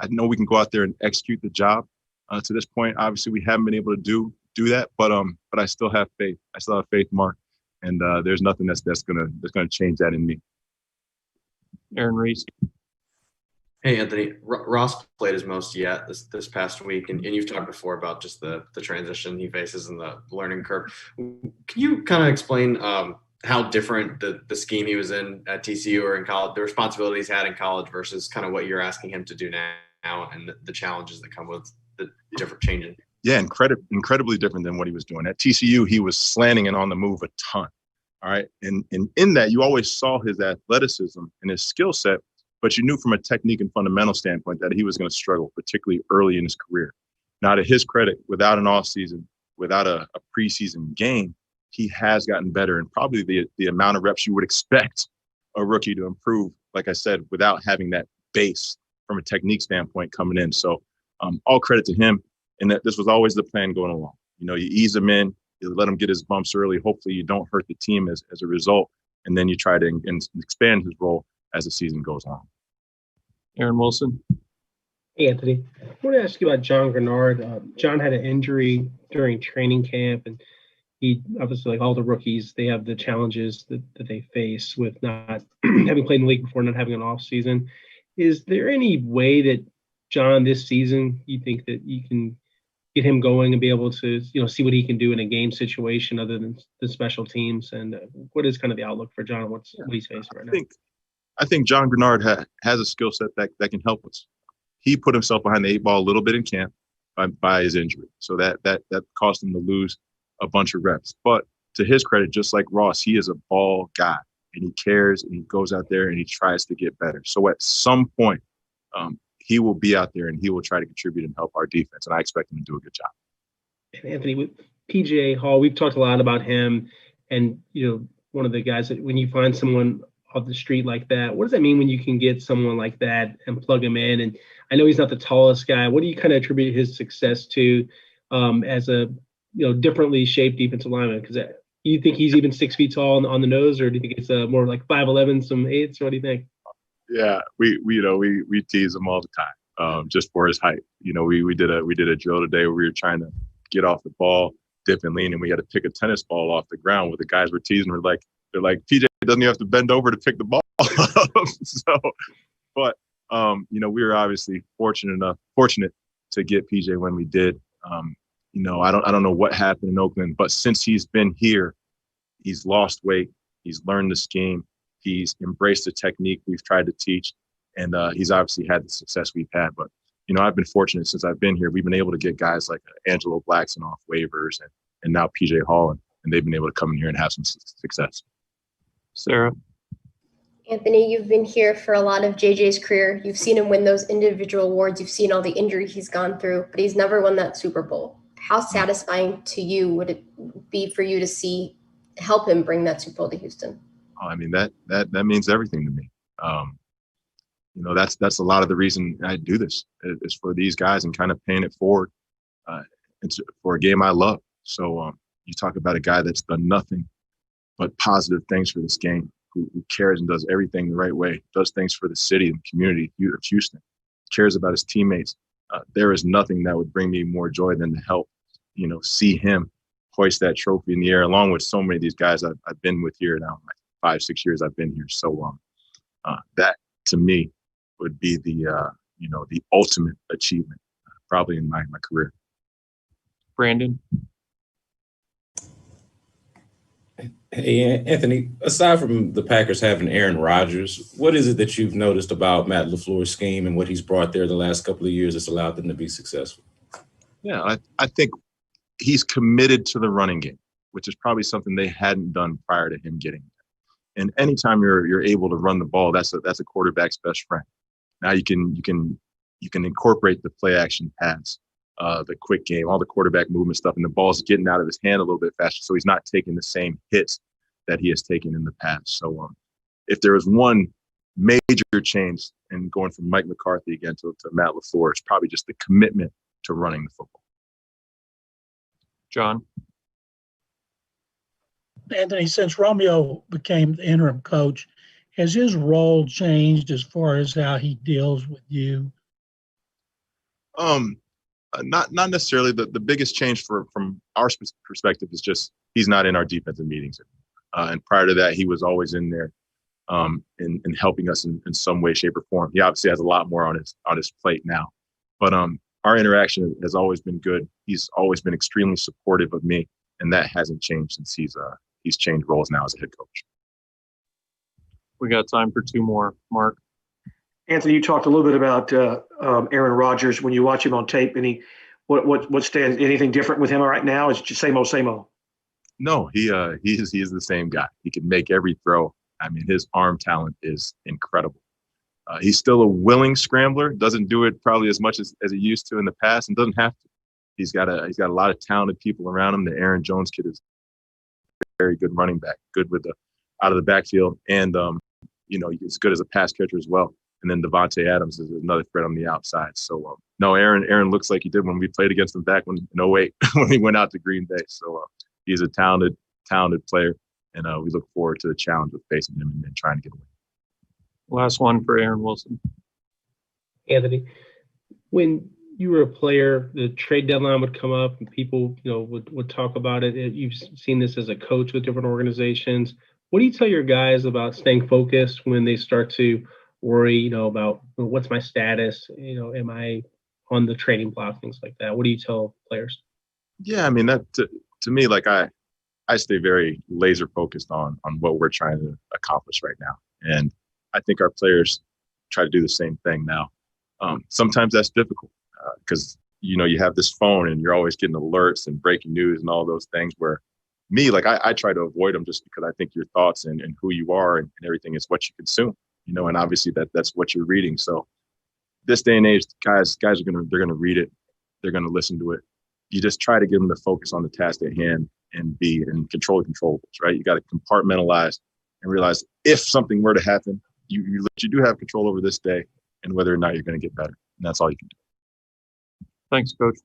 I know we can go out there and execute the job. To this point, obviously, we haven't been able to do that, but I still have faith. I still have faith, Mark, and there's nothing that's gonna change that in me. Aaron Reese. Hey, Anthony. Ross played his most yet this past week, and you've talked before about just the transition he faces and the learning curve. Can you kind of explain how different the scheme he was in at TCU or in college, the responsibilities he had in college versus kind of what you're asking him to do now and the challenges that come with the different changing? Yeah, incredibly different than what he was doing. At TCU, he was slanting and on the move a ton. All right. And in that, you always saw his athleticism and his skill set, but you knew from a technique and fundamental standpoint that he was going to struggle, particularly early in his career. Now, to his credit, without an offseason, without a preseason game, he has gotten better, and probably the amount of reps you would expect a rookie to improve, like I said, without having that base from a technique standpoint coming in. So all credit to him. And that this was always the plan going along. You ease him in, you let him get his bumps early. Hopefully you don't hurt the team as a result. And then you try to expand his role as the season goes on. Aaron Wilson. Hey, Anthony. I want to ask you about John Grenard. John had an injury during training camp, and he obviously, like all the rookies, they have the challenges that they face with not having played in the league before, not having an off season. Is there any way that John this season, you think that you can get him going and be able to, see what he can do in a game situation other than the special teams? And what is kind of the outlook for John? What he's facing right now? I think John Grenard has a skill set that can help us. He put himself behind the 8 ball a little bit in camp by his injury. So that caused him to lose a bunch of reps. But to his credit, just like Ross, he is a ball guy, and he cares, and he goes out there and he tries to get better. So at some point, he will be out there and he will try to contribute and help our defense. And I expect him to do a good job. And Anthony, with PJ Hall, we've talked a lot about him. And, one of the guys that when you find someone off the street like that, what does that mean when you can get someone like that and plug him in? And I know he's not the tallest guy. What do you kind of attribute his success to as a, differently shaped defensive lineman? Because you think he's even 6 feet tall on the nose, or do you think it's more like 5'11", some 8s? What do you think? Yeah, we tease him all the time, just for his height. We did a drill today where we were trying to get off the ball, dip and lean, and we had to pick a tennis ball off the ground. Where the guys were teasing, they're like, PJ doesn't have to bend over to pick the ball up. We were obviously fortunate to get PJ when we did. I don't know what happened in Oakland, but since he's been here, he's lost weight, he's learned the scheme. He's embraced the technique we've tried to teach, and he's obviously had the success we've had. But, I've been fortunate since I've been here. We've been able to get guys like Angelo Blackson off waivers and now PJ Hall, and they've been able to come in here and have some success. Sarah. Anthony, you've been here for a lot of JJ's career. You've seen him win those individual awards. You've seen all the injury he's gone through, but he's never won that Super Bowl. How satisfying to you would it be for you to help him bring that Super Bowl to Houston? I mean, that means everything to me. That's a lot of the reason I do this is for these guys and kind of paying it forward for a game I love. So you talk about a guy that's done nothing but positive things for this game, who cares and does everything the right way, does things for the city and community of Houston, cares about his teammates. There is nothing that would bring me more joy than to help, see him hoist that trophy in the air, along with so many of these guys I've been with here now. 5-6 years I've been here. So that to me would be the ultimate achievement probably in my career. Brandon. Hey, Anthony, aside from the Packers having Aaron Rodgers, what is it that you've noticed about Matt LaFleur's scheme and what he's brought there the last couple of years that's allowed them to be successful? Yeah, I think he's committed to the running game, which is probably something they hadn't done prior to him getting there. And anytime you're able to run the ball, that's a quarterback's best friend. Now you can incorporate the play action pass, the quick game, all the quarterback movement stuff, and the ball's getting out of his hand a little bit faster, so he's not taking the same hits that he has taken in the past. So if there was one major change in going from Mike McCarthy again to Matt LaFleur, it's probably just the commitment to running the football. John. Anthony, since Romeo became the interim coach, has his role changed as far as how he deals with you Not necessarily. The biggest change from our perspective is just he's not in our defensive meetings. And prior to that, he was always in there in helping us in some way, shape, or form. He obviously has a lot more on his plate now. But our interaction has always been good. He's always been extremely supportive of me, and that hasn't changed since he's changed roles now as a head coach. We got time for two more. Mark. Anthony, you talked a little bit about Aaron Rodgers. When you watch him on tape, what stands? Anything different with him right now? Is it just same old, same old? No, he is the same guy. He can make every throw. I mean, his arm talent is incredible. He's still a willing scrambler. Doesn't do it probably as much as he used to in the past, and doesn't have to. He's got a lot of talented people around him. The Aaron Jones kid is a very good running back, good with the out of the backfield, and he's good as a pass catcher as well. And then Devontae Adams is another threat on the outside. So no, Aaron looks like he did when we played against him back in 2008 when he went out to Green Bay. So he's a talented player, and we look forward to the challenge of facing him and trying to get away. Last one for Aaron Wilson. Anthony, when you were a player, the trade deadline would come up and people, would talk about it. You've seen this as a coach with different organizations. What do you tell your guys about staying focused when they start to worry, about what's my status? Am I on the trading block, things like that? What do you tell players? Yeah, I mean, that to me, like I stay very laser focused on what we're trying to accomplish right now. And I think our players try to do the same thing now. Sometimes that's difficult because, you have this phone and you're always getting alerts and breaking news and all those things where me, like I try to avoid them just because I think your thoughts and who you are and everything is what you consume, and obviously that's what you're reading. So this day and age, guys are they're gonna read it, they're gonna listen to it. You just try to get them to focus on the task at hand and be and control the controllables, right? You got to compartmentalize and realize if something were to happen, you do have control over this day and whether or not you're going to get better. And that's all you can do. Thanks, Coach.